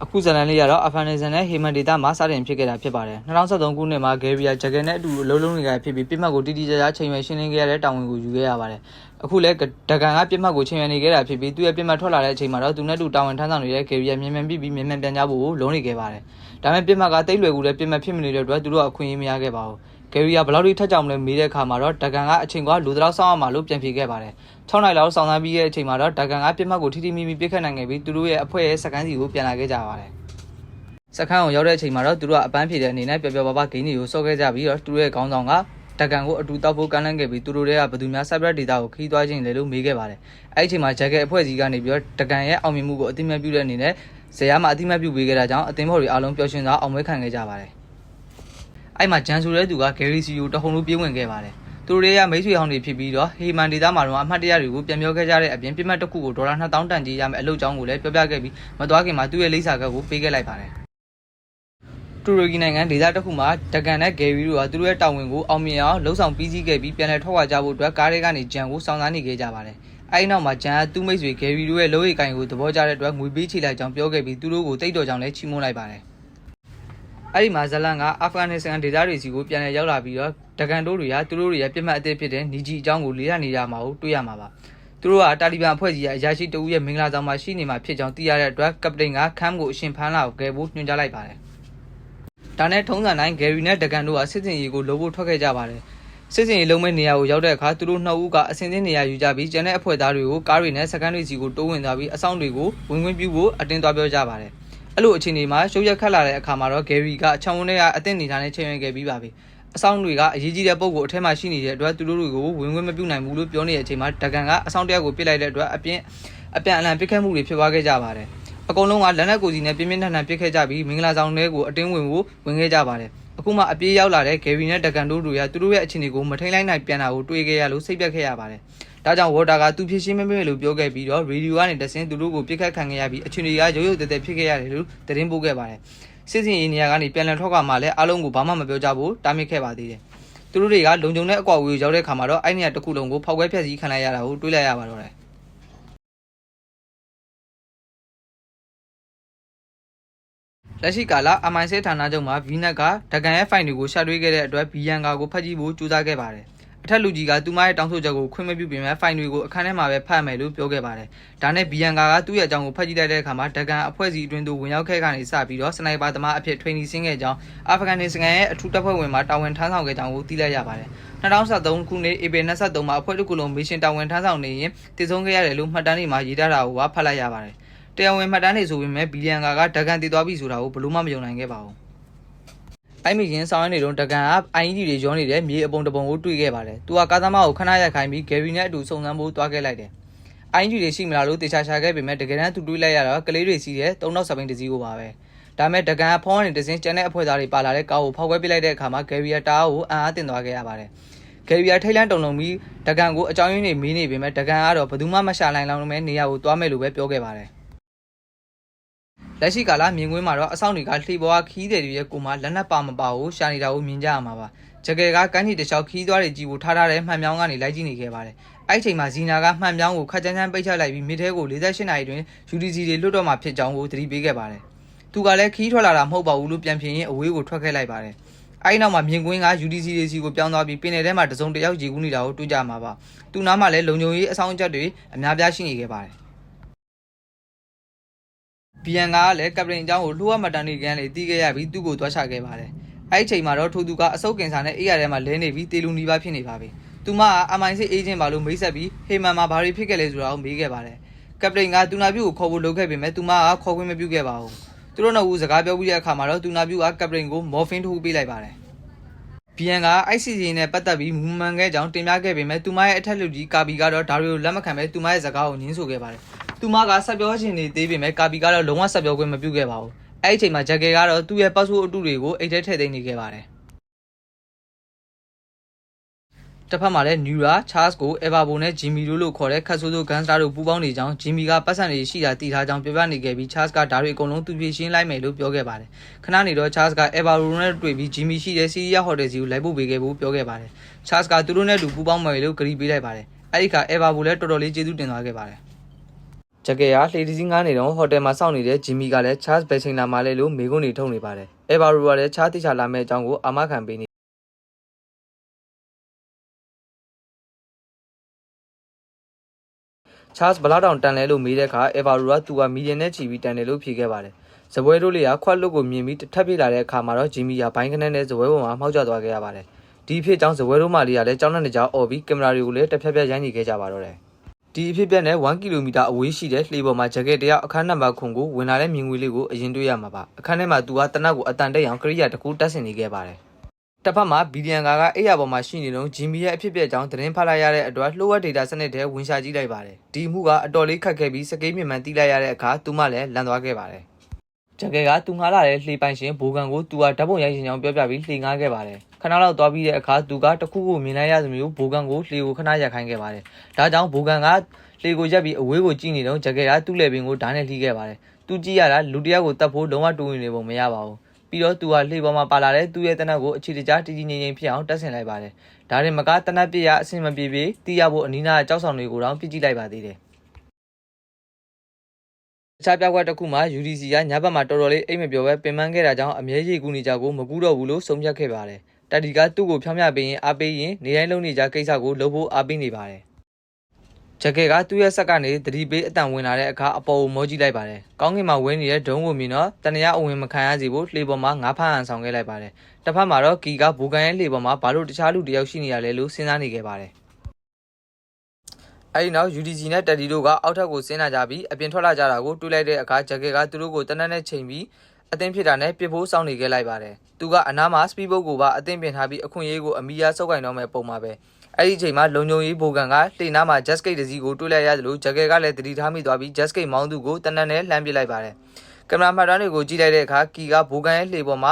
အခုဇလန်လေးကတော့အာဖဂန်နစ္စတန်နဲ့ဟေမန်ဒေတာမှာစတင်ဖြစ်ခဲ့တာဖြစ်ပါတယ်2013ခုနှစ်မှာဂယ်ရီယာဂျက်ကယ်နဲ့အတူအလုံးလုံးတွေကဖြစ်ပြီးပြစ်မှတ်ကိုတိတိကျကျချိန်ရွယ်ရှင်းလင်းခဲ့ရတဲ့တာဝန်ကိုယူခဲ့ရပါတယ်အခုလည်းဒကန်ကပြစ်မှတ်ကိုချိန်ရွယ်နေခဲ့တာဖြစ်ပြီးသူ့ရဲ့ပြစ်မှတ်ထွက်လာတဲ့အချိန်မှာတော့သူနဲ့တူတာဝန်ထမ်းဆောင်နေတဲ့ဂယ်ရီယာမြန်မြန်ပြီးမြန်မြန်ပြန်ကြဖို့လုံးနေခဲ့ပါတယ်ဒါပေမဲ့ပြစ်မှတ်ကတိတ်လွယ်ကူတဲ့ပြစ်မှတ်ဖြစ်မနေတဲ့အတွက်သူတို့အခွင့်အရေးမရခဲ့ပါဘူးဂယ်ရီယာဘယ်လောက်ထိထက်ကြောင်လဲမေးတဲ့အခါမှာတော့ဒကန်ကအချိန်ကလူတော်ဆောင်းအောင်မှလို့ပြန်ဖြေခဲ့ပါတယ်6နိုင်လောက်ဆောင်းသားပြီးတဲ့အချိန်မှာတော့ဒကန်ကပြစ်မှတ်ကိုထိထိမိမိပြစ်ခတ်နိုင်ခဲ့ပြီးသူတို့ရဲ့အဖွဲ့ရဲ့စကန်စီကိုပြန်လာခဲ့ကြပါတယ်စခန်းကိုရောက်တဲ့အချိန်မှာတော့သူတို့ကအပန်းဖြေတဲ့အနေနဲ့ပျော်ပျော်ပါပါဂိမ်းတွေကိုစော့ခဲ့ကြပြီးတော့သူတို့ရဲ့ခေါင်းဆောင်ကတကန်ကိုအတူတောက်ဖို့ကမ်းလှမ်းခဲ့ပြီးသူတို့တွေကဘယ်သူများ cyber data ကိုခီးသွားခြင်းလဲလို့မေးခဲ့ပါတယ်အဲ့ဒီအချိန်မှာဂျက်ကယ်အဖွဲ့အစည်းကနေပြီးတော့တကန်ရဲ့အောင်မြင်မှုကိုအတိအမှတ်ပြုတဲ့အနေနဲ့ဇေယျမှာအတိအမှတ်ပြုပေးခဲ့တာကြောင့်အသင်းဖော်တွေအားလုံးပျော်ရွှင်စွာအောင်ပွဲခံခဲ့ကြပါတယ်အဲ့မှာဂျန်ဆိုတဲ့သူကဂယ်ရီစီကိုတဟုန်လို့ပြေးဝင်ခဲ့ပါတယ်သူတို့ရဲ့မိတ်ဆွေဟောင်းတွေဖြစ်ပြီးတော့ဟေမန်ဒေတာမှာတော့အမှတ်တရတွေကိုပြန်ပြောခဲ့ကြတဲ့အပြင်ပြစ်မှတ်တစ်ခုကိုဒေါ်လာ2000တန်ကြီးရမယ်အလုပ်ကြောင်းကိုလည်းပြောပြခဲ့ပြီးမသွားခင်မှာသူ့ရဲ့လိပ်စာကတ်ကိုပေးခဲ့လိုက်ပါတယ်တူရကီနိုင်ငံဒေသတစ်ခုမှာဒကန်နဲ့ဂယ်ရီတို့ကသူတို့ရဲ့တာဝန်ကိုအောင်မြင်အောင်လှုပ်ဆောင်ပြီးစီးခဲ့ပြီးပြန်လည်ထွက်ခွာကြဖို့အတွက်ကားတွေကနေဂျန်ကိုစောင့်စားနေခဲ့ကြပါတယ်။အဲဒီနောက်မှာဂျန်ကသူ့မိတ်ဆွေဂယ်ရီတို့ရဲ့လုပ်ရည်ကိုင်ကိုသဘောကျတဲ့အတွက်ငွေပေးချေလိုက်ကြောင်းပြောခဲ့ပြီးသူတို့ကိုတိတ်တော်ကြောင်းလည်းချီးမွမ်းလိုက်ပါတယ်။အဲဒီမှာဇလန်ကအာဖဂန်နစ္စတန်ဒေသတွေစီကိုပြန်လည်ရောက်လာပြီးတော့ဒကန်တို့တွေကသူတို့ရဲ့ပြစ်မှတ်အသစ်ဖြစ်တဲ့နီဂျီအကြောင်းကိုလေ့လာနေကြမှာကိုတွေ့ရမှာပါ။သူတို့ကတာလီဘန်အဖွဲ့ကြီးရဲ့အရာရှိတဦးရဲ့မင်္ဂလာဆောင်မှာရှိနေမှာဖြစ်ကြောင်းသိရတဲ့အတွက်ကပတိန်ကခမ်ကိုအရှင်ဖမ်းလာခဲ့ဖို့ညွှန်ကြားလိုက်ပါတယ်။ဒါနဲ့ထုံးစံတိုင်းဂယ်ရီနဲ့ဒကန်တို့ကစစ်စင်ရေးကိုလိုဖို့ထွက်ခဲ့ကြပါတယ်စစ်စင်ရေးလုံးမဲ့နေရာကိုရောက်တဲ့အခါသူတို့နှစ်ဦးကအစင်းစင်းနေရာယူကြပြီးကျန်တဲ့အဖွဲ့သားတွေကိုကားတွေနဲ့စကန်တွေစီကိုတိုးဝင်သွားပြီးအဆောင်တွေကိုဝင်ခွင့်ပြုဖို့အတင်းသွားပြောကြပါတယ်အဲ့လိုအခြေအနေမှာရှုပ်ရက်ခတ်လာတဲ့အခါမှာတော့ဂယ်ရီကအချောင်းဝန်းထဲကအသင့်နေတာနဲ့ချိန်ရွယ်ခဲ့ပြီးပါပြီအဆောင်တွေကအရေးကြီးတဲ့ပုံကိုအထက်မှာရှိနေတဲ့အတွက်သူတို့တွေကိုဝင်ခွင့်မပြုနိုင်ဘူးလို့ပြောနေတဲ့အချိန်မှာဒကန်ကအဆောင်တယောက်ကိုပစ်လိုက်တဲ့အတွက်အပြန်အလှန်ပစ်ခတ်မှုတွေဖြစ်သွားခဲ့ကြပါတယ်အကုန်လုံးကလက်နက်ကိုစီနဲ့ပြင်းပြင်းထန်ထန်ပစ်ခဲ့ကြပြီးမင်္ဂလာဆောင်တွေကိုအတင်းဝင်ခဲ့ကြပါတယ်အခုမှအပြေးရောက်လာတဲ့ဂယ်ရီနဲ့ဒကန်တို့တွေကသူတို့ရဲ့အခြေအနေကိုမထိန်လိုက်နိုင်ပြန်တာကိုတွေးခဲ့ရလို့စိတ်ပြတ်ခဲ့ရပါတယ်ဒါကြောင့်ဝေါ်တာကသူဖြစ်ရှင်းမမေ့လို့ပြောခဲ့ပြီးတော့ရေဒီယိုကနေတဆင်းသူတို့ကိုပစ်ခတ်ခံခဲ့ရပြီးအခြေအနေကရုပ်ရုပ်တည်တည်ဖြစ်ခဲ့ရတယ်လို့သတင်းပို့ခဲ့ပါတယ်စစ်စင်ရေးနေရာကနေပြန်လည်ထွက်ခွာမှလည်းအားလုံးကိုဘာမှမပြောကြဘူးတားမြစ်ခဲ့ပါသေးတယ်သူတို့တွေကလုံခြုံတဲ့အကွာအဝေးရောက်တဲ့ခါမှာတော့အဲ့နေရာတစ်ခုလုံးကိုဖောက်ခွဲဖျက်ဆီးခံလိုက်ရတာကိုတွေးလိုက်ရပါတော့တယ်လက်ရှိကာလအမိုင်ဆဲဌာနချုပ်မှာဗီနက်ကဒကန်ရဲ့ဖိုင်တွေကိုရှာတွေ့ခဲ့တဲ့အတွက်ဘီယန်ကာကိုဖတ်ကြည့်ဖို့ကြိုးစားခဲ့ပါတယ်အထက်လူကြီးကသူမရဲ့တောင်းဆိုချက်ကိုခွင့်မပြုပေမဲ့ဖိုင်တွေကိုအခန်းထဲမှာပဲဖတ်မယ်လို့ပြောခဲ့ပါတယ်ဒါနဲ့ဘီယန်ကာကသူ့ရဲ့အကြောင်းကိုဖတ်ကြည့်လိုက်တဲ့အခါမှာဒကန်အဖွဲ့အစည်းအတွင်းသို့ဝင်ရောက်ခဲ့ကနေစပြီးတော့စနိုက်ပါသမားအဖြစ် training ဆင်းခဲ့ကြောင်းအာဖဂန်နစ္စတန်ရဲ့အထူးတပ်ဖွဲ့ဝင်မှာတာဝန်ထမ်းဆောင်ခဲ့ကြောင်းကိုသိလိုက်ရပါတယ်2013ခုနှစ်ဧပြီ23မှာအဖွဲ့တစ်ခုလုံးမစ်ရှင်တာဝန်ထမ်းဆောင်နေရင်တည်ဆုံးခဲ့ရတယ်လို့မှတ်တမ်းတွေမှာရေးထားတာကိုဖတ်လိုက်ရပါတယ်တရားဝင်မှတ်တမ်းတွေဆိုပေမဲ့ဘီလီယန်ကာကဒကန်တည်သွားပြီဆိုတာကိုဘလို့မှမယုံနိုင်ခဲ့ပါဘူး။အဲ့မီရင်ဆောင်ရနေတော့ဒကန်က IED တွေရောနေတဲ့မြေအပုံတပုံကိုတွေ့ခဲ့ပါတယ်။သူကကားသမားကိုခဏရက်ခိုင်းပြီးဂယ်ရီနဲ့အတူစုံစမ်းဖို့တွားခဲ့လိုက်တယ်။ IED တွေရှိမလားလို့တေချာရှာခဲ့ပေမဲ့တကယ်တမ်းသူတွေးလိုက်ရတော့ကလေးတွေစီးတဲ့3000စပိန်တစည်းကိုပါပဲ။ဒါမဲ့ဒကန်ကဖုန်းကနေတစင်းကျန်တဲ့အဖွဲ့သားတွေပါလာတဲ့ကားကိုဖောက်ခွဲပစ်လိုက်တဲ့အခါမှာဂယ်ရီယာတားကိုအံ့အားတင်သွားခဲ့ရပါတယ်။ဂယ်ရီယာထိတ်လန့်တုန်လှုပ်ပြီးဒကန်ကိုအကြောင်းရင်းတွေမေးနေပေမဲ့ဒကန်ကတော့ဘယ်သူမှမရှာနိုင်လောက်မဲ့နေရာကိုတွားမယ်လို့ပဲပြောခဲ့ပါတယ်။လက်ရှိကာလမြင်ကွင်းမှာတော့အဆောင်တွေကလှေပေါ်ကခီးတယ်တွေရဲ့ကိုမှလက်နက်ပါမပါကိုရှာနေတာကိုမြင်ကြရမှာပါဂျက်ကယ်ကကန်းကြီးတစ်လျှောက်ခီးသွားတွေကြည့်ဖို့ထားတဲ့မှန်မြောင်းကနေလိုက်ကြည့်နေခဲ့ပါတယ်အဲ့ဒီချိန်မှာဇီနာကမှန်မြောင်းကိုခက်ချမ်းပိတ်ချလိုက်ပြီးမိထဲကို48နာရီတွင် UDC တွေလွတ်တော့မှာဖြစ်ကြောင်းကိုသတိပေးခဲ့ပါတယ်သူကလည်းခီးထွက်လာတာမဟုတ်ပါဘူးလို့ပြန်ဖြေရင်အဝေးကိုထွက်ခဲ့လိုက်ပါတယ်အဲ့နောက်မှာမြင်ကွင်းက UDC တွေစီကိုပြောင်းသွားပြီးပင်လယ်ထဲမှာတစုံတယောက်ရေကူးနေတာကိုတွေ့ကြမှာပါသူနားမှာလည်းလုံခြုံရေးအဆောင်အချက်တွေအများပြားရှိနေခဲ့ပါတယ်ဘီယန်ကလည်းကပတိန်အကြောင်းကိုလှုပ်မတန်နေကန်လေတီးခဲ့ရပြီးသူ့ကိုသွားချခဲ့ပါတယ်။အဲ့ဒီချိန်မှာတော့ထိုသူကအဆုတ်ကင်ဆာနဲ့အေးရထဲမှာလဲနေပြီးတေလူနီပါဖြစ်နေပါပြီ။သူမကအမိုင်စစ်အေဂျင့်ပါလို့မိတ်ဆက်ပြီးဟေမန်မှာဘာတွေဖြစ်ခဲ့လဲဆိုတာကိုမေးခဲ့ပါတယ်။ကပတိန်ကတူနာပြူကိုခေါ်ဖို့လုပ်ခဲ့ပေမဲ့သူမကခေါ်ခွင့်မပြုခဲ့ပါဘူး။သူတို့နှစ်ဦးစကားပြောပြီးတဲ့အခါမှာတော့တူနာပြူကကပတိန်ကိုမော်ဖင်းထိုးပေးလိုက်ပါတယ်။ဘီယန်က ICC နဲ့ပတ်သက်ပြီးမူမှန်ခဲ့ကြောင်းတင်ပြခဲ့ပေမဲ့သူမရဲ့အထက်လူကြီးကာဘီကတော့ဒါတွေကိုလက်မခံဘဲသူမရဲ့စကားကိုညှင်းဆိုခဲ့ပါတယ်။သူမကဆက်ပြောခြင်းတွေသေးပေမဲ့ကာဘီကတော့လုံးဝဆက်ပြောခွင့်မပြုခဲ့ပါဘူး။အဲ့ဒီအချိန်မှာဂျက်ကယ်ကတော့သူ့ရဲ့ password အတုတွေကိုအိတ်ထဲထည့်သိမ်းနေခဲ့ပါတယ်။တစ်ဖက်မှာလည်း Nura, Charles ကို Everbo နဲ့ Jimmy တို့လို့ခေါ်တဲ့ခတ်ဆိုးဆိုး gangster တို့ပူးပေါင်းနေကြောင်း Jimmy ကပတ်စံတွေရှိတာတည်ထားကြောင်းပြောပြနေခဲ့ပြီး Charles ကဒါတွေအကုန်လုံးသူဖြေရှင်းလိုက်မယ်လို့ပြောခဲ့ပါတယ်။ခဏနေတော့ Charles က Everbo နဲ့တွေ့ပြီး Jimmy ရှိတဲ့ Syria Hotel စီကိုလိုက်ပို့ပေးခဲ့ဖို့ပြောခဲ့ပါတယ်။ Charles ကသူတို့နဲ့တူပူးပေါင်းမယ်လို့ကြေညာပေးလိုက်ပါတယ်။အဲ့ဒီခါ Everbo လည်းတော်တော်လေးကျေးဇူးတင်သွားခဲ့ပါတယ်။ ဂျက်ကယ်ကလှေဒီစီးငားနေတော့ဟိုတယ်မှာစောင့်နေတဲ့ဂျီမီကလည်းချားစ်ဘယ်ချိန်လာမှလဲလို့မေးခွန်းတွေထုတ်နေပါတယ်။အဲဘာရူကလည်းချားတိချာလာမဲ့အကြောင်းကိုအာမခံပေးနေချားစ်ဘလောက်တောင်တန်လဲလို့မေးတဲ့အခါအဲဘာရူကသူကမီလီယံနဲ့ချီပြီးတန်တယ်လို့ဖြေခဲ့ပါတယ်။ဇပွဲတို့လေးကခွက်လုတ်ကိုမြင်ပြီးထပ်ပြေးလာတဲ့အခါမှာတော့ဂျီမီကဘိုင်းကနေနဲ့ဇပွဲပေါ်မှာမှောက်ကျသွားခဲ့ရပါတယ်။ဒီအဖြစ်ကြောင့်ဇပွဲတို့မှလေးကလည်းကြောင်းနဲ့ကြောင်းအော်ပြီးကင်မရာတွေကိုလည်းတစ်ဖြတ်ဖြတ်ရိုက်နေခဲ့ကြပါတော့တယ်။ဒီအဖြစ်ပြက်နဲ့1ကီလိုမီတာအဝေးရှိတဲ့လှေပေါ်မှာဂျက်ကက်တယောက်အခန်းနံပါတ်ခွန်ကိုဝင်လာတဲ့မြင်ကွင်းလေးကိုအရင်တွေ့ရမှာပါအခန်းထဲမှာသူကတနတ်ကိုအတန်တက်အောင်ကရိယာတစ်ခုတက်ဆင်နေခဲ့ပါတယ်တစ်ဖက်မှာဘီလီယံကာကအဲ့ရပေါ်မှာရှိနေလုံးဂျီမီရဲ့အဖြစ်ပြက်ကြောင့်သတင်းဖတ်လိုက်ရတဲ့အတွက်လှုပ်ဝက်ဒေတာစနစ်ထဲဝင်ရှာကြည့်လိုက်ပါတယ်ဒီမှုကအတော်လေးခက်ခဲပြီးစကိမ်းမြင်မှန်တီးလိုက်ရတဲ့အခါသူမှလည်းလန်သွားခဲ့ပါတယ်ဂျက်ကက်ကသူငှားလာတဲ့လှေပိုင်ရှင်ဘိုကန်ကိုသူကဓာတ်ပုံရိုက်ရှင်ကြောင်းပြောပြပြီးလှေငှားခဲ့ပါတယ်ခဏလောက်သွားပြီးတဲ့အခါသူကတခုခုမြင်လိုက်ရသမျိုးဘိုကန်ကိုလှေကိုခဏရက်ခိုင်းခဲ့ပါတယ်ဒါကြောင့်ဘိုကန်ကလှေကိုရက်ပြီးအဝေးကိုကြည့်နေတော့ဂျက်ကက်ကသူ့လက်ပင်ကိုဓာတ်နဲ့လှီးခဲ့ပါတယ်သူကြည့်ရတာလူတယောက်ကိုတတ်ဖို့လုံးဝတူးနေပုံမရပါဘူးပြီးတော့သူကလှေပေါ်မှာပါလာတဲ့သူ့ရဲ့တနက်ကိုအခြေတကျတည်တည်ငြိမ်ငြိမ်ဖြစ်အောင်တက်ဆင်လိုက်ပါတယ်ဒါရင်မကတနက်ပြရအဆင်မပြေပြေတီးရဖို့အနီးနားကြောက်ဆောင်တွေကိုတော့ပြစ်ကြည့်လိုက်ပါသေးတယ်အခြားပြောက်ကွက်တစ်ခုမှာ UDC ကညဘက်မှာတော်တော်လေးအိမ်မပြောပဲပင်ပန်းခဲ့တာကြောင့်အမြဲရေကူနေကြကိုမကူတော့ဘူးလို့ဆုံးဖြတ်ခဲ့ပါတယ်တက်ဒီကသူ့ကိုဖြောင်းပြပေးရင်အားပေးရင်နေတိုင်းလုံးနေကြကိစ္စကိုလုပ်ဖို့အားပေးနေပါတယ်ဂျက်ကက်ကသူ့ရဲ့ဆက်ကနေသတိပေးအတန်ဝင်လာတဲ့အခါအပေါ်ကိုမောကြည့်လိုက်ပါတယ်။ကောင်းကင်မှာဝဲနေတဲ့ဒုံးကိုမြင်တော့တနရအဝင်မခံရစီဖို့လှေပေါ်မှာငါးဖမ်းဟန်ဆောင်ခဲ့လိုက်ပါတယ်။တစ်ဖက်မှာတော့ကီကဘူကန်ရဲ့လှေပေါ်မှာဘာလို့တခြားလူတယောက်ရှိနေရလဲလို့စဉ်းစားနေခဲ့ပါတယ်။အဲဒီနောက် UDC နဲ့တက်ဒီတို့ကအောက်ထပ်ကိုဆင်းလာကြပြီးအပြင်ထွက်လာကြတာကိုတွေးလိုက်တဲ့အခါဂျက်ကက်ကသူတို့ကိုတနက်နဲ့ချိန်ပြီးအသင်းဖြစ်တာနဲ့ပြစ်ဖို့စောင့်နေခဲ့လိုက်ပါတယ်။သူကအနားမှာစပီးဘုတ်ကိုပါအသင်းပြင်ထားပြီးအခွင့်အရေးကိုအမီယာစုပ်ကင်တော့မဲ့ပုံမှာပဲ။အဲ့ဒီအချိန်မှာလုံုံရေးဘိုကန်ကလှေနားမှာ jet ski တစ်စီးကိုတွေးလိုက်ရတယ်လို့ဂျက်ကက်ကလည်းတတိထားမိသွားပြီး jet ski မောင်းသူကိုတနက်နဲ့လှမ်းပစ်လိုက်ပါတယ်။ကင်မရာမှတ်တမ်းတွေကိုကြည့်လိုက်တဲ့အခါကီကဘိုကန်ရဲ့လှေပေါ်မှာ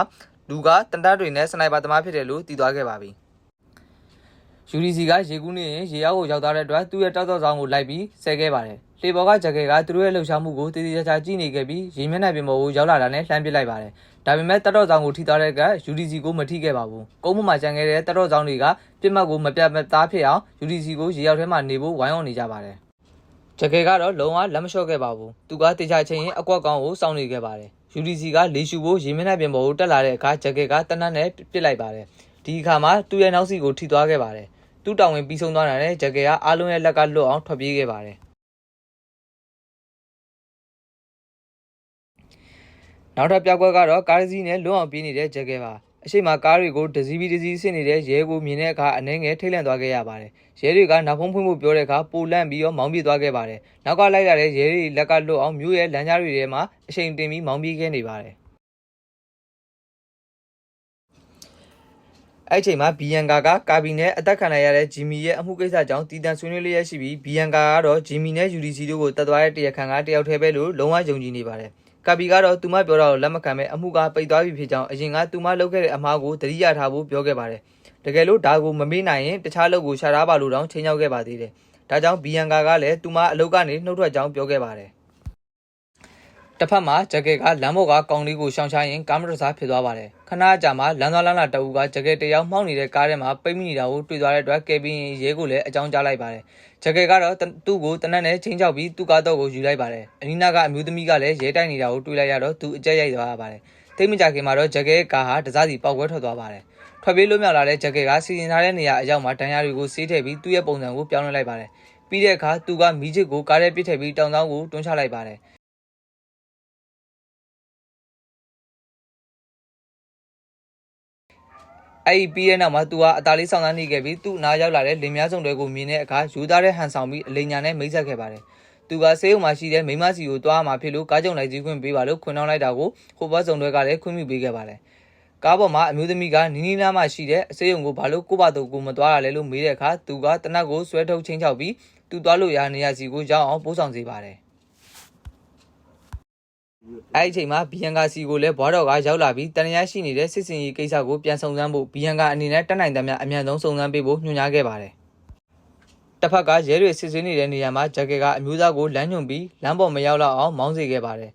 လူကတန်တတွေနဲ့စနိုက်ပါသမားဖြစ်တယ်လို့သိသွားခဲ့ပါပြီ။ UDC ကရေကူးနေရင်ရေအောက်ကိုရောက်သွားတဲ့အတွက်သူ့ရဲ့တောက်တောက်ဆောင်ကိုလိုက်ပြီးဆဲခဲ့ပါတယ်။လှေပေါ်ကဂျက်ကက်ကသူတို့ရဲ့လှုပ်ရှားမှုကိုတည်တည်ချာချာကြည့်နေခဲ့ပြီးရေမျက်နှာပြင်ပေါ်ကိုရောက်လာတာနဲ့လှမ်းပစ်လိုက်ပါတယ်။ဒါပေမဲ့တောက်တောက်ဆောင်ကိုထိသွားတဲ့က UDC ကိုမထိခဲ့ပါဘူး။ကုန်းပေါ်မှာကျန်ခဲ့တဲ့တောက်တောက်ဆောင်တွေကပြစ်မှတ်ကိုမပြတ်မသားဖြစ်အောင် UDC ကိုရေရောက်ထဲမှာနေဖို့ဝိုင်းဝန်းနေကြပါတယ်။ဂျက်ကက်ကတော့လုံးဝလက်မလျှော့ခဲ့ပါဘူး။သူကတေချာချင်းရင်အကွက်ကောင်းကိုစောင့်နေခဲ့ပါတယ်။ UDC ကလေရှူဖို့ရေမျက်နှာပြင်ပေါ်ကိုတက်လာတဲ့အခါဂျက်ကက်ကတနတ်နဲ့ပစ်လိုက်ပါတယ်။ဒီအခါမှာသူ့ရဲ့နောက်စီကိုထိသွားခဲ့ပါတယ်။သူ့တောင်ဝင်ပြီးဆုံးသွားတာနဲ့ဂျက်ကက်ကအားလုံးရဲ့လက်ကလွတ်အောင်ထွက်ပြေးခဲ့ပါတယ်။နောက်ထပ်ပြောက်ကွက်ကတော့ကားစီးနဲ့လွတ်အောင်ပြေးနေတဲ့ဂျက်ကက်ပါအရှိမကားတွေကိုဒစီဘီဒစီဆင့်နေတဲ့ရဲကိုမြင်တဲ့အခါအနေငယ်ထိတ်လန့်သွားခဲ့ရပါတယ်ရဲတွေကနောက်ဖုံးဖွင့်ဖို့ပြောတဲ့အခါပိုလန့်ပြီးတော့မောင်းပြေးသွားခဲ့ပါတယ်နောက်ကလိုက်လာတဲ့ရဲတွေလက်ကလွတ်အောင်မြို့ရဲ့လမ်းကြားတွေထဲမှာအချိန်တင်ပြီးမောင်းပြေးခဲ့နေပါတယ်အဲ့ချိန်မှာဘီယန်ကာကကာဘီနဲ့အသက်ခံရတဲ့ဂျီမီရဲ့အမှုကိစ္စကြောင့်တည်တံ့ဆွေးနွေးလျက်ရှိပြီးဘီယန်ကာကတော့ဂျီမီနဲ့ UDC တို့ကိုတတ်သွားတဲ့တရားခံကတယောက်တည်းပဲလို့လုံးဝယုံကြည်နေပါတယ်ကာဘီကတော့သူမပြောတာကိုလက်မခံပဲအမှုကပိတ်သွားပြီဖြစ်ကြောင်းအရင်ကသူမလုပ်ခဲ့တဲ့အမှားကိုသတိရထားဖို့ပြောခဲ့ပါတယ်တကယ်လို့ဒါကိုမမေ့နိုင်ရင်တခြားလုပ်ကိုရှာထားပါလို့တောင်ချိန်ရောက်ခဲ့ပါသေးတယ်ဒါကြောင့်ဘီယန်ကာကလည်းသူမအလုပ်ကနေနှုတ်ထွက်ကြောင်းပြောခဲ့ပါတယ်တစ်ဖက်မှာဂျက်ကက်ကလမ်းပေါ်ကကောင်လေးကိုရှောင်ချရင်ကားမတော်စားဖြစ်သွားပါတယ်ခဏကြာမှလမ်းသွားလမ်းလာတအူးကဂျက်ကက်တယောက်မှောက်နေတဲ့ကားထဲမှာပိတ်မိနေတာကိုတွေ့သွားတဲ့အတွက်ကယ်ဘင်ရဲကိုလည်းအကြောင်းကြားလိုက်ပါတယ်ဂျက်ကက်ကတော့သူ့ကိုတနက်နဲ့ချင်းချောက်ပြီးသူ့ကားတော့ကိုယူလိုက်ပါတယ်အနီးနားကအမျိုးသမီးကလည်းရဲတိုက်နေတာကိုတွေ့လိုက်ရတော့သူအကြက်ရိုက်သွားရပါတယ်တိတ်မကြခင်မှာတော့ဂျက်ကက်ကားဟာတစားစီပေါက်ကွဲထွက်သွားပါတယ်ထွက်ပြေးလွတ်မြောက်လာတဲ့ဂျက်ကက်ကစီစဉ်ထားတဲ့နေရာအရောက်မှာဒဏ်ရာတွေကိုဆေးထည့်ပြီးသူ့ရဲ့ပုံစံကိုပြောင်းလဲလိုက်ပါတယ်ပြီးတဲ့အခါသူကမီးချစ်ကိုကားထဲပစ်ထည့်ပြီးတောင်တောင်းကိုတွန်းချလိုက်ပါတယ်အဲ့ပြီးတဲ့နောက်မှာသူကအသားလေးဆောင်သားနေခဲ့ပြီးသူ့နားရောက်လာတဲ့လင်များစုံတွေကိုမြင်တဲ့အခါယူသားတဲ့ဟန်ဆောင်ပြီးအလိညာနဲ့မိတ်ဆက်ခဲ့ပါတယ်။သူကဆေးရုံမှာရှိတဲ့မိမစီကိုတွားမှာဖြစ်လို့ကားကြုံလိုက်ကြီးခွင့်ပေးပါလို့ခွင့်နှောင်းလိုက်တာကိုဟိုဘက်စုံတွေကလည်းခွင့်ပြုပေးခဲ့ပါတယ်။ကားပေါ်မှာအမျိုးသမီးကနီးနီးနားမှာရှိတဲ့ဆေးရုံကိုဘာလို့ကိုပါတော့ကိုမတွားရလဲလို့မေးတဲ့အခါသူကတနတ်ကိုဆွဲထုတ်ချင်းချောက်ပြီးသူတွားလို့ရနေရစီကိုရောက်အောင်ပို့ဆောင်စေပါတယ်။အဲ့ဒီအချိန်မှာဘီယန်ကာစီကိုလည်းဘွားတော်ကရောက်လာပြီးတန်ရရှိနေတဲ့စစ်စင်ရေးကိစ္စကိုပြန်စုံစမ်းဖို့ဘီယန်ကာအနေနဲ့တက်နိုင်သမျှအမြန်ဆုံးစုံစမ်းပေးဖို့ညွှန်ကြားခဲ့ပါတယ်။တစ်ဖက်ကရဲတွေစစ်ဆေးနေတဲ့နေရာမှာဂျက်ကက်ကအမျိုးသားကိုလမ်းညွှန်ပြီးလမ်းပေါ်မရောက်လောက်အောင်မောင်းစေခဲ့ပါတယ်။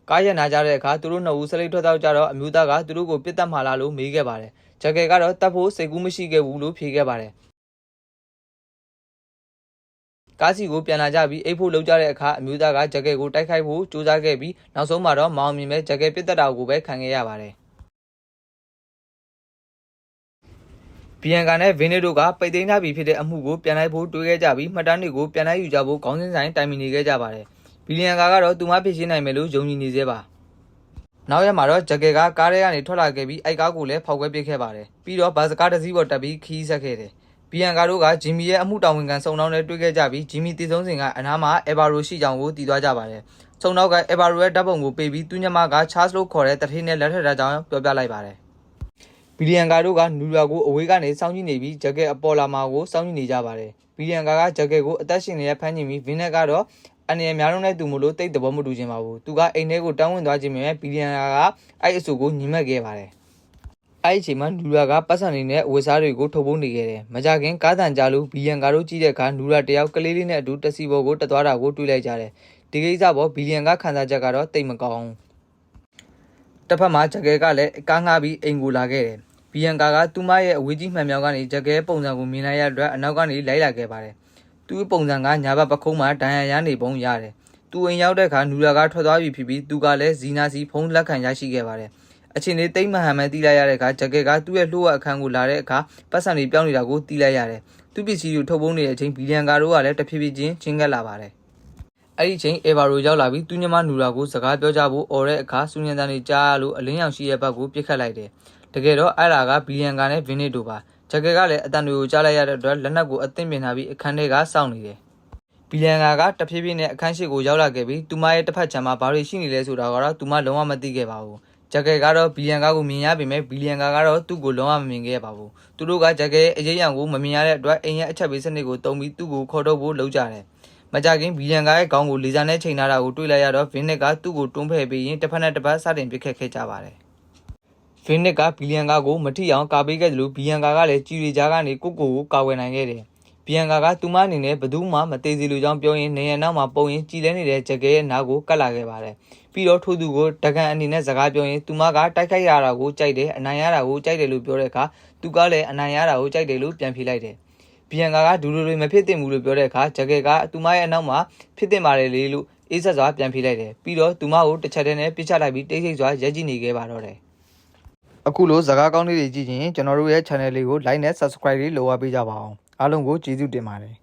ကားရနာကြတဲ့အခါသူတို့နှစ်ဦးစလိတ်ထွက်တော့ကြတော့အမျိုးသားကသူတို့ကိုပြစ်တက်မှာလားလို့မေးခဲ့ပါတယ်။ဂျက်ကက်ကတော့တတ်ဖို့စိတ်ကူးမရှိခဲ့ဘူးလို့ဖြေခဲ့ပါတယ်။ ကားစီကိုပြန်လာကြပြီးအိတ်ဖို့လှုပ်ကြတဲ့အခါအမျိုးသားကဂျက်ကဲကိုတိုက်ခိုက်ဖို့ကြိုးစားခဲ့ပြီးနောက်ဆုံးမှာတော့မောင်မြင်မဲ့ဂျက်ကဲပစ်တက်တာကိုပဲခံခဲ့ရပါတယ်ဘီယန်ကာနဲ့ဗင်းနစ်တို့ကပိတ်သိမ်းထားပြီးဖြစ်တဲ့အမှုကိုပြန်လိုက်ဖို့တွေးခဲ့ကြပြီးမှတ်တမ်းတွေကိုပြန်လိုက်ယူကြဖို့ခေါင်းစဉ်ဆိုင်တိုင်ပင်နေခဲ့ကြပါတယ်ဘီလီယန်ကာကတော့သူမဖြစ်ရှင်းနိုင်မယ်လို့ယုံကြည်နေသေးပါနောက်ရက်မှာတော့ဂျက်ကဲကကားထဲကနေထွက်လာခဲ့ပြီးအိုက်ကားကိုလည်းဖောက်ခွဲပစ်ခဲ့ပါတယ်ပြီးတော့ဘာစကားတစ်စီးပေါ်တက်ပြီးခီးဆက်ခဲ့တယ်ဘီယန်ကာတို့ကဂျင်မီရဲ့အမှုတော်ဝင်ခံစုံနှောင်းနဲ့တွေ့ခဲ့ကြပြီးဂျင်မီတည်ဆုံးစဉ်ကအနားမှာအဗာရိုရှိကြောင်ကိုတည်သွားကြပါတယ်စုံနှောင်းကအဗာရိုရဲ့ဓာတ်ပုံကိုပေးပြီးသူညမကချားစ်လို့ခေါ်တဲ့တထေးနဲ့လက်ထက်ထားကြောင်းပြောပြလိုက်ပါတယ်ဘီလီယန်ကာတို့ကနူရာကိုအဝေးကနေစောင့်ကြည့်နေပြီးဂျက်ကဲအပေါ်လာမှာကိုစောင့်ကြည့်နေကြပါတယ်ဘီလီယန်ကာကဂျက်ကဲကိုအသက်ရှင်နေတဲ့ဖမ်းချင်ပြီးဗင်းနက်ကတော့အနေများလုံးနဲ့သူမလို့တိတ်တဘောမတူချင်ပါဘူးသူကအိမ်ထဲကိုတောင်းဝင်သွားခြင်းပဲဘီလီယန်ကာကအဲ့အဆူကိုညီမက်ခဲ့ပါတယ်အဲ့ဒီအချိန်မှာနူရာကပတ်စံနေနဲ့အဝတ်စားတွေကိုထုတ်ဖို့နေခဲ့တယ်မကြခင်ကားတန်ကြလို့ဘီလီယန်ကာတို့ကြည့်တဲ့အခါနူရာတယောက်ကလေးလေးနဲ့အတူတက်စီဘောကိုတက်သွားတာကိုတွေ့လိုက်ကြတယ်ဒီကိစ္စပေါ်ဘီလီယန်ကခံစားချက်ကတော့တိတ်မကောင်းတစ်ဖက်မှာဂျက်ကဲကလည်းကားငှားပြီးအိမ်ကိုလာခဲ့တယ်ဘီယန်ကာကသူမရဲ့အဝေးကြီးမှန်မြောက်ကနေဂျက်ကဲပုံစံကိုမြင်လိုက်ရတဲ့အတွက်အနောက်ကနေလိုက်လာခဲ့ပါတယ်သူ့ပုံစံကညာဘက်ပခုံးမှာဒဏ်ရာရနေပုံရတယ်သူအိမ်ရောက်တဲ့အခါနူရာကထွက်သွားပြီဖြစ်ပြီးသူကလည်းဇီနာစီဖုံးလက်ခံရရှိခဲ့ပါတယ်အချင်းလေးတိတ်မဟန်မဲ့တီးလိုက်ရတဲ့အခါဂျက်ကဲကသူ့ရဲ့လှိုးဝအခန်းကိုလာတဲ့အခါပတ်စံတွေပြောင်းနေတာကိုတီးလိုက်ရတယ်သူ့ပစ္စည်းတွေထုတ်ပုံးနေတဲ့အချိန်ဘီလီယန်ကာတို့ကလည်းတဖြည်းဖြည်းချင်းကပ်လာပါတယ်အဲ့ဒီအချိန်အေဗာရိုရောက်လာပြီးသူညမနူရာကိုစကားပြောကြဖို့អော်တဲ့အခါစူညန်တန်တွေကြားလို့အလင်းရောင်ရှိရဲ့ဘက်ကိုပြစ်ခတ်လိုက်တယ်တကယ်တော့အဲ့ဒါကဘီလီယန်ကာနဲ့ဗင်းနစ်တို့ပါဂျက်ကဲကလည်းအတန်တွေကိုကြားလိုက်ရတဲ့အတွက်လက်နက်ကိုအသင့်ပြင်ထားပြီးအခန်းထဲကစောင့်နေတယ်ဘီလီယန်ကာကတဖြည်းဖြည်းနဲ့အခန်းရှိကိုရောက်လာခဲ့ပြီးသူမရဲ့တစ်ဖက်ခြမ်းမှာဘာတွေရှိနေလဲဆိုတာကတော့သူမလုံးဝမသိခဲ့ပါဘူးဂျက်ကဲကတော့ဘီလီယန်ကာကိုမြင်ရပေမဲ့ဘီလီယန်ကာကတော့သူ့ကိုလုံးဝမမြင်ခဲ့ပါဘူးသူတို့ကဂျက်ကဲရဲ့အရေးအံကိုမမြင်ရတဲ့အတွက်အိမ်ရဲ့အချက်ပေးစနစ်ကိုတုံးပြီးသူ့ကိုခေါ်ထုတ်ဖို့လုပ်ကြတယ်မကြခင်ဘီလီယန်ကာရဲ့ခေါင်းကိုလေဆာနဲ့ချိန်ထားတာကိုတွေ့လိုက်ရတော့ဗင်းနစ်ကသူ့ကိုတွန်းဖယ်ပြီးရင်တစ်ဖက်နဲ့တစ်ဖက်စတင်ပစ်ခတ်ခဲ့ကြပါတယ်ဗင်းနစ်ကဘီလီယန်ကာကိုမထိအောင်ကာပေးခဲ့တယ်လို့ဘီလီယန်ကာကလည်းကြီးရီကြားကနေကိုကာဝယ်နိုင်ခဲ့တယ်ဘီယန်ကာကသူမအနေနဲ့ဘသူမှမသေးစီလိုကြောင်းပြောရင်နေရနောက်မှာပုံရင်ကြည်လဲနေတဲ့ဂျက်ကဲရဲ့နားကိုကတ်လာခဲ့ပါတယ်ပြီးတော့ထို့သူကိုတကန်အနေနဲ့စကားပြောရင်သူမကတိုက်ခိုက်ရတာကိုကြိုက်တယ်အနိုင်ရတာကိုကြိုက်တယ်လို့ပြောတဲ့အခါသူကလည်းအနိုင်ရတာကိုကြိုက်တယ်လို့ပြန်ဖြေလိုက်တယ်ဘီယန်ကာကဒူလိုတွေမဖြစ်သင့်ဘူးလို့ပြောတဲ့အခါဂျက်ကဲကသူမရဲ့အနောက်မှာဖြစ်သင့်ပါတယ်လေလို့အေးဆက်စွာပြန်ဖြေလိုက်တယ်ပြီးတော့သူမကိုတစ်ချက်တည်းနဲ့ပြစ်ချလိုက်ပြီးတိတ်ဆိတ်စွာရက်ကြည့်နေခဲ့ပါတော့တယ်အခုလိုစကားကောင်းလေးတွေကြည့်ရင်ကျွန်တော်တို့ရဲ့ channel လေးကို like နဲ့ subscribe လေးလုပ်အားပေးကြပါအောင်အားလုံးကိုကျေးဇူးတင်ပါတယ်